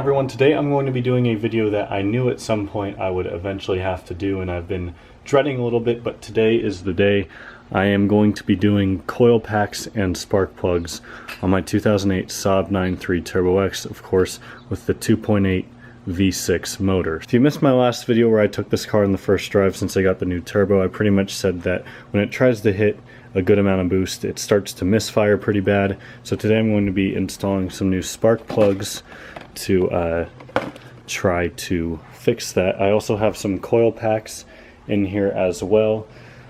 everyone, today I'm going to be doing a video that I knew at some point I would eventually have to do, and I've been dreading a little bit, but today is the day. I am going to be doing coil packs and spark plugs on my 2008 Saab 9.3 Turbo X, of course, with the 2.8 V6 motor. If you missed my last video where I took this car in the first drive since I got the new turbo, I pretty much said that when it tries to hit a good amount of boost, it starts to misfire pretty bad. So today I'm going to be installing some new spark plugs to try to fix that. I also have some coil packs in here as well.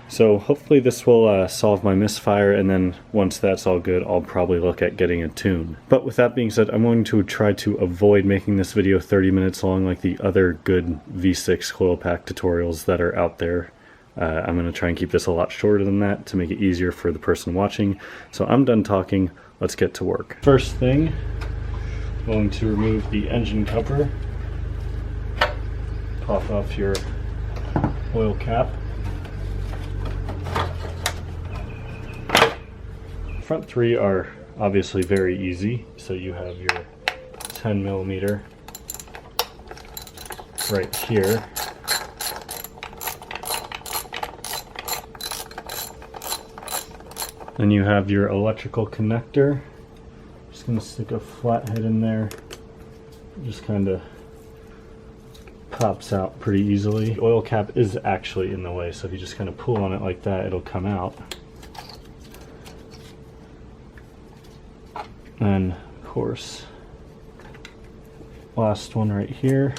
So hopefully this will solve my misfire, and then once that's all good, I'll probably look at getting a tune. But with that being said, I'm going to try to avoid making this video 30 minutes long like the other good V6 coil pack tutorials that are out there. I'm going to try and keep this a lot shorter than that to make it easier for the person watching. So I'm done talking, let's get to work. First thing, I'm going to remove the engine cover, pop off your oil cap. Front three are obviously very easy, so you have your 10mm right here. Then you have your electrical connector. Just going to stick a flathead in there. It just kind of pops out pretty easily. The oil cap is actually in the way, so if you just kind of pull on it like that, it'll come out. And of course, last one right here.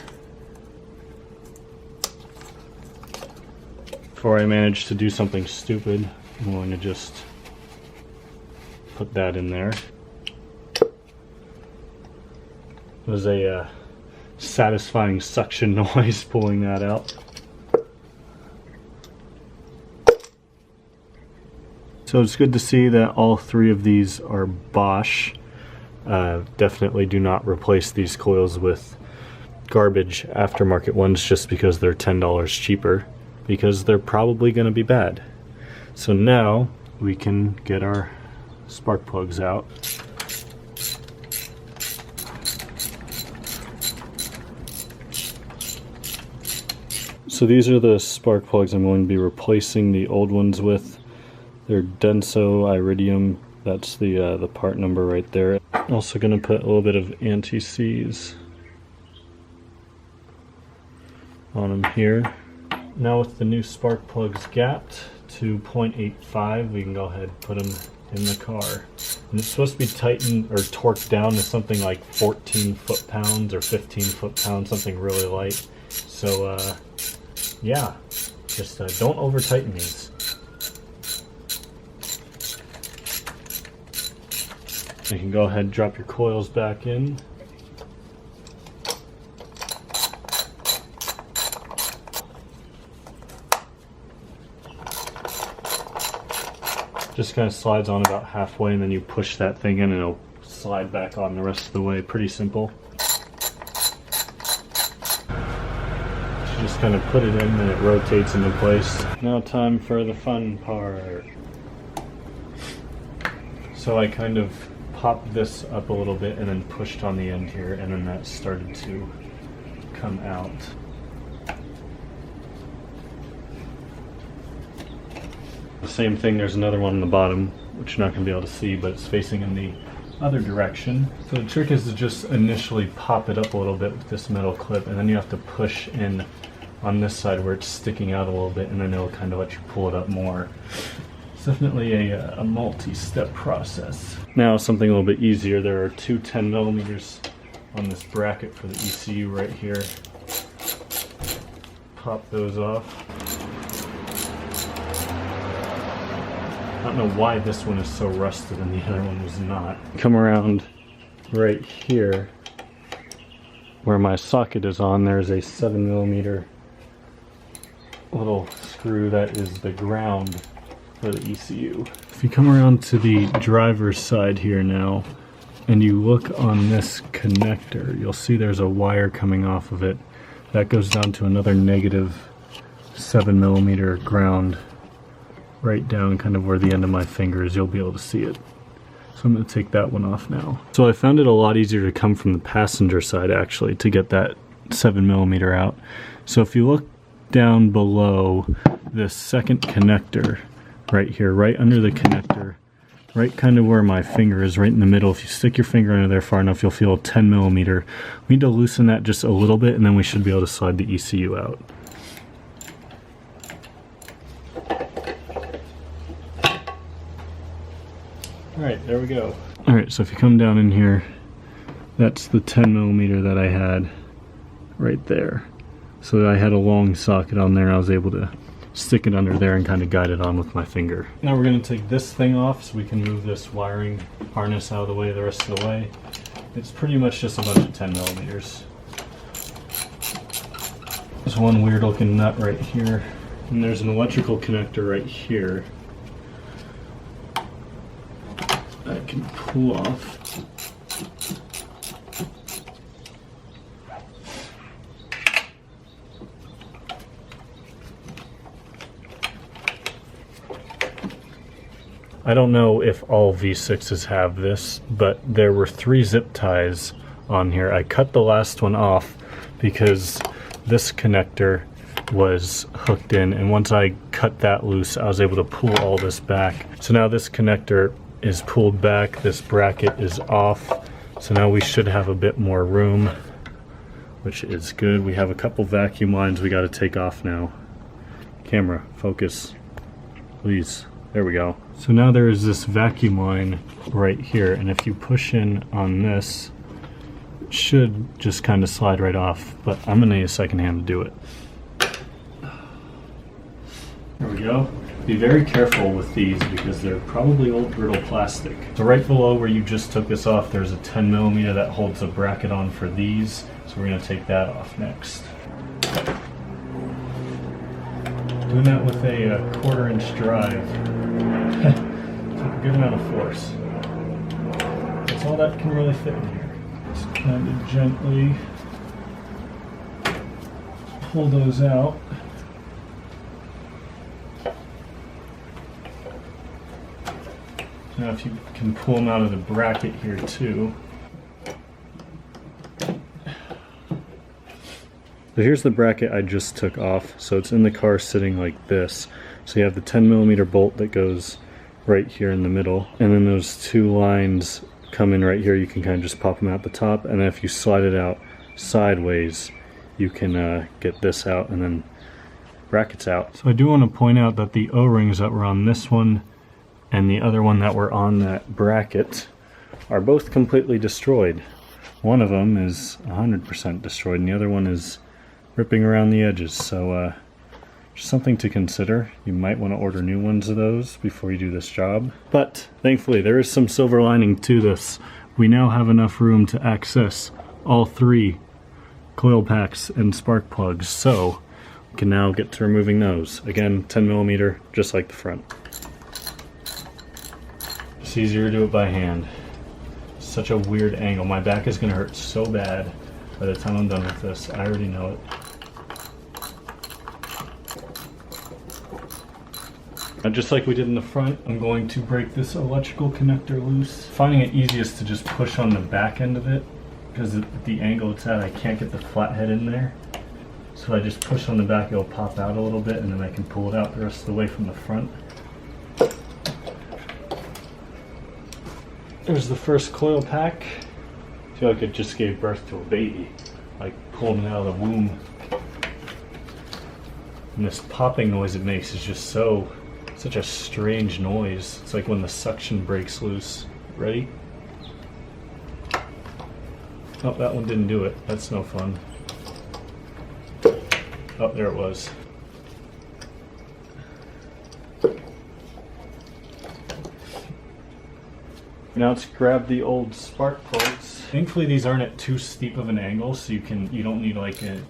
Before I manage to do something stupid, I'm going to just put that in there. It was a satisfying suction noise pulling that out. So it's good to see that all three of these are Bosch. Definitely do not replace these coils with garbage aftermarket ones just because they're $10 cheaper, because they're probably going to be bad. So now we can get our spark plugs out. So these are the spark plugs I'm going to be replacing the old ones with. They're Denso Iridium. That's the part number right there. Also going to put a little bit of anti-seize on them here. Now with the new spark plugs gapped to 0.85, we can go ahead and put them in the car. And it's supposed to be tightened or torqued down to something like 14 foot-pounds or 15 foot-pounds, something really light. So yeah, just don't over-tighten these. You can go ahead and drop your coils back in. Just kind of slides on about halfway, and then you push that thing in and it'll slide back on the rest of the way. Pretty simple. You just kind of put it in and it rotates into place. Now time for the fun part. So I kind of popped this up a little bit and then pushed on the end here, and then that started to come out. The same thing, there's another one on the bottom, which you're not going to be able to see, but it's facing in the other direction. So the trick is to just initially pop it up a little bit with this metal clip, and then you have to push in on this side where it's sticking out a little bit, and then it'll kind of let you pull it up more. It's definitely a multi-step process. Now something a little bit easier. There are two 10mm on this bracket for the ECU right here. Pop those off. I don't know why this one is so rusted and the other one was not. Come around right here where my socket is on, there's a 7mm little screw that is the ground for the ECU. If you come around to the driver's side here now and you look on this connector, you'll see there's a wire coming off of it. That goes down to another negative 7mm ground right down kind of where the end of my finger is. You'll be able to see it. So I'm going to take that one off now. So I found it a lot easier to come from the passenger side actually to get that 7mm out. So if you look down below this second connector right here, right under the connector, right kind of where my finger is, right in the middle, if you stick your finger under there far enough, you'll feel a 10mm. We need to loosen that just a little bit, and then we should be able to slide the ECU out. Alright, there we go. Alright, so if you come down in here, that's the 10mm that I had right there. So I had a long socket on there, I was able to stick it under there and kind of guide it on with my finger. Now we're going to take this thing off so we can move this wiring harness out of the way the rest of the way. It's pretty much just a bunch of 10mm. There's one weird looking nut right here, and there's an electrical connector right here that I can pull off. I don't know if all V6s have this, but there were 3 zip ties on here. I cut the last one off because this connector was hooked in, and once I cut that loose, I was able to pull all this back. So now this connector is pulled back, this bracket is off, so now we should have a bit more room, which is good. We have a couple vacuum lines we got to take off now. Camera, focus, please. There we go. So now there is this vacuum line right here, and if you push in on this, it should just kind of slide right off, but I'm going to need a second hand to do it. There we go. Be very careful with these because they're probably old brittle plastic. So right below where you just took this off, there's a 10mm that holds a bracket on for these, so we're going to take that off next. Doing that with a 1/4-inch drive. A good amount of force. That's all that can really fit in here. Just kind of gently pull those out. Now if you can pull them out of the bracket here too. So here's the bracket I just took off. So it's in the car sitting like this. So you have the 10mm bolt that goes right here in the middle, and then those 2 lines come in right here. You can kind of just pop them out the top, and then if you slide it out sideways, you can get this out, and then brackets out. So I do want to point out that the O-rings that were on this one and the other one that were on that bracket are both completely destroyed. One of them is 100% destroyed, and the other one is ripping around the edges, so just something to consider. You might want to order new ones of those before you do this job. But thankfully there is some silver lining to this. We now have enough room to access all 3 coil packs and spark plugs, so we can now get to removing those. Again, 10mm, just like the front. It's easier to do it by hand. Such a weird angle. My back is going to hurt so bad by the time I'm done with this. I already know it. Now, just like we did in the front, I'm going to break this electrical connector loose. Finding it easiest to just push on the back end of it, because at the angle it's at, I can't get the flathead in there. So I just push on the back, it'll pop out a little bit, and then I can pull it out the rest of the way from the front. There's the first coil pack. I feel like it just gave birth to a baby, like pulling it out of the womb. And this popping noise it makes is just such a strange noise. It's like when the suction breaks loose. Ready? Oh, that one didn't do it. That's no fun. Oh, there it was. Now let's grab the old spark plugs. Thankfully these aren't at too steep of an angle, so you don't need like a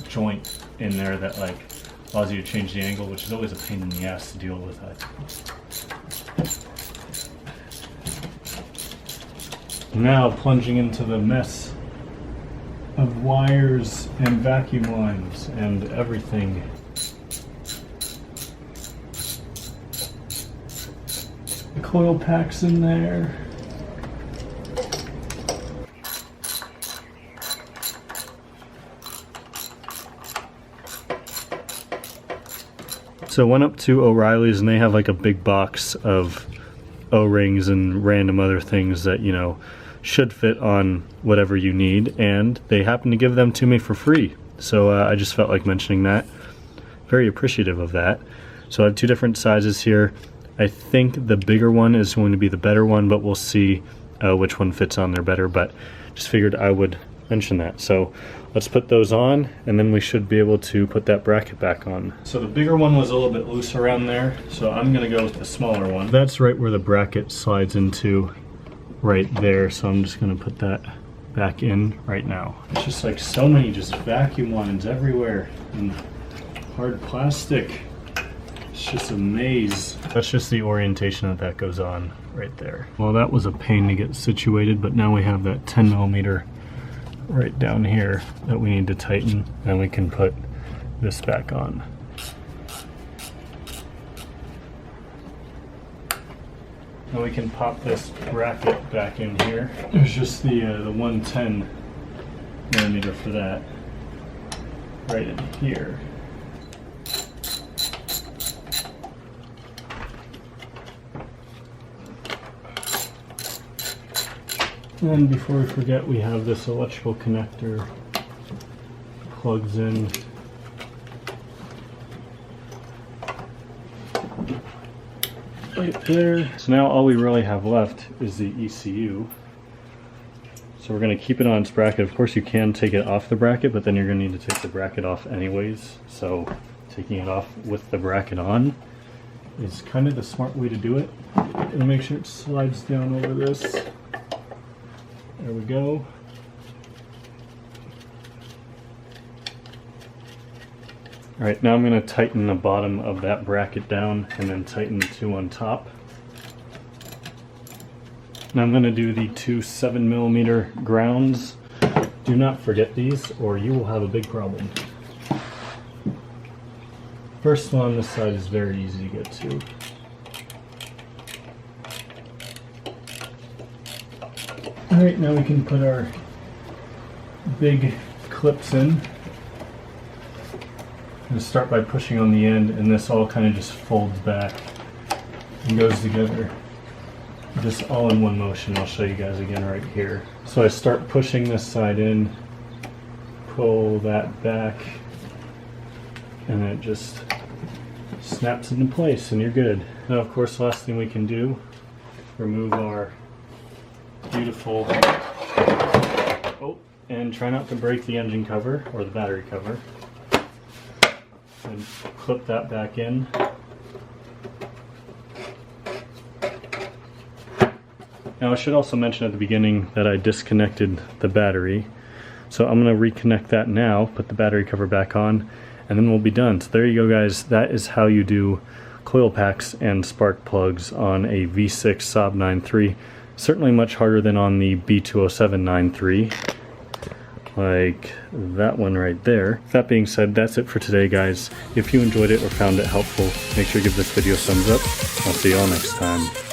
joint in there that like allows you to change the angle, which is always a pain in the ass to deal with. Now plunging into the mess of wires and vacuum lines and everything. The coil packs in there. So went up to O'Reilly's and they have like a big box of O-rings and random other things that, you know, should fit on whatever you need, and they happen to give them to me for free. So I just felt like mentioning that. Very appreciative of that. So I have two different sizes here. I think the bigger one is going to be the better one, but we'll see which one fits on there better, but just figured I would mention that. So let's put those on, and then we should be able to put that bracket back on. So the bigger one was a little bit loose around there, so I'm gonna go with the smaller one. That's right where the bracket slides into, right there, so I'm just gonna put that back in right now. It's just like so many just vacuum lines everywhere and hard plastic. It's just a maze. That's just the orientation that goes on right there. Well, that was a pain to get situated, but now we have that 10mm right down here that we need to tighten, and we can put this back on. Now we can pop this bracket back in here. There's just the 110mm for that right in here. And before we forget, we have this electrical connector, plugs in. Right there. So now all we really have left is the ECU. So we're going to keep it on its bracket. Of course you can take it off the bracket, but then you're going to need to take the bracket off anyways. So taking it off with the bracket on is kind of the smart way to do it. And make sure it slides down over this. There we go. Alright, now I'm going to tighten the bottom of that bracket down and then tighten the two on top. Now I'm going to do the two 7mm grounds. Do not forget these or you will have a big problem. First one on this side is very easy to get to. Alright, now we can put our big clips in. I'm going to start by pushing on the end, and this all kind of just folds back and goes together. Just all in one motion. I'll show you guys again right here. So I start pushing this side in, pull that back, and it just snaps into place and you're good. Now of course the last thing we can do, remove our beautiful, and try not to break the engine cover or the battery cover, and clip that back in. Now I should also mention at the beginning that I disconnected the battery, so I'm going to reconnect that now, put the battery cover back on, and then we'll be done. So there you go guys, that is how you do coil packs and spark plugs on a V6 Saab 9.3. Certainly much harder than on the B207 9.3, like that one right there. That being said, that's it for today guys. If you enjoyed it or found it helpful, make sure to give this video a thumbs up. I'll see you all next time.